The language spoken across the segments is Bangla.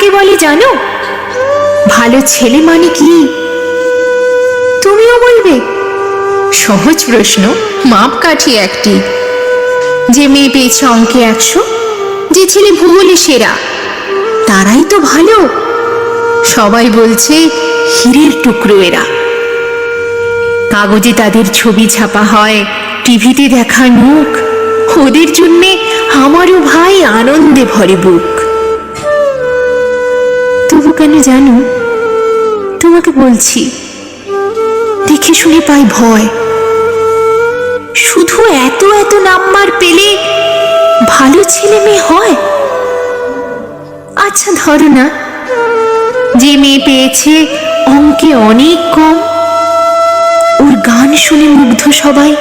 কাকে বলে জানো? ভালো ছেলে মানে কি তুমিও বলবে? সহজ প্রশ্ন, মাপকাঠি একটি। যে মেয়ে পেয়েছে অঙ্কে 100, যে ছেলে ভূগোলে সেরা, তারাই তো ভালো। সবাই বলছে হীরের টুকরো এরা। কাগজে তাদের ছবি ছাপা হয়, টিভিতে দেখা মুখ, ওদের জন্যে আমারও ভাই আনন্দে ভরে বুক। তবু কেন জানো, তোমাকে বলছি, দেখে শুনে পাই ভয়। শুধু এত এত নাম্বার পেলে ভালো ছেলে মেয়ে হয়? আচ্ছা ধরো না, যে মেয়ে পেয়েছে অঙ্কে অনেক কম, ওর গান শুনে মুগ্ধ সবাই,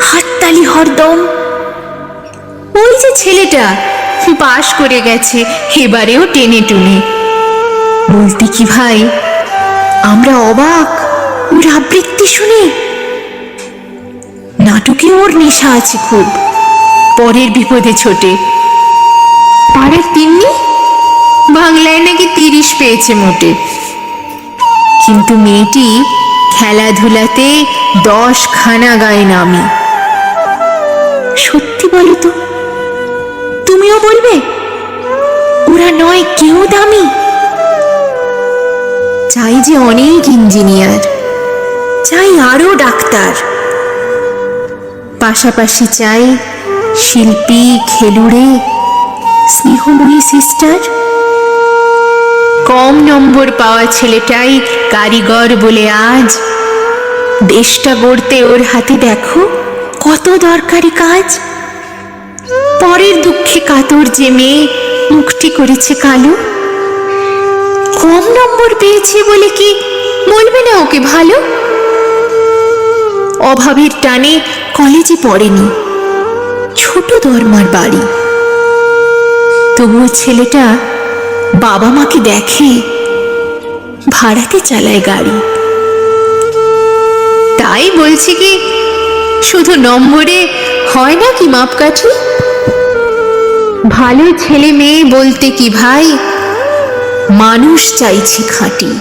হাততালি হরদম। ওই যে ছেলেটা পাশ করে গেছে এবারেও টেনে টুনে, বলতে কি ভাই আমরা অবাক ওর আবৃত্তি শুনে। নাটকে ওর নেশা আছে খুব, পরের বিপদে ছোটে। পাড়ার তিন্নি বাংলায় নাকি 30 পেয়েছে মোটে, কিন্তু মেয়েটি খেলাধুলাতে 10খানা গায়ে নামি। সত্যি বলো তো, তুমিও বলবে ওরা নয় কেউ দামি? চাই যে অনেক ইঞ্জিনিয়ার, চাই আরো ডাক্তার, পাশাপাশি চাই শিল্পী, খেলুড়ে, স্নেহময়ী সিস্টার। কম নম্বর পাওয়া ছেলেটাই কারিগর বলে আজ দেশটা গড়তে ওর হাতে দেখো কত দরকারি কাজ। পরের দুঃখে কাতর যে মেয়ে মুখটি করেছে কালো, কম নম্বর পেয়েছে বলে কি বলবে না ওকে ভালো? অভাবের টানে কলেজে পড়েনি, ছোট দরমার বাড়ি, তবুও ছেলেটা বাবা মাকে দেখে, ভাড়াতে চালায় গাড়ি। তাই বলছি কি, শুধু নম্বরে হয় না কি মাপকাঠি? ভালো ছেলে মেয়ে বলতে কি ভাই, মানুষ চাইছি খাঁটি।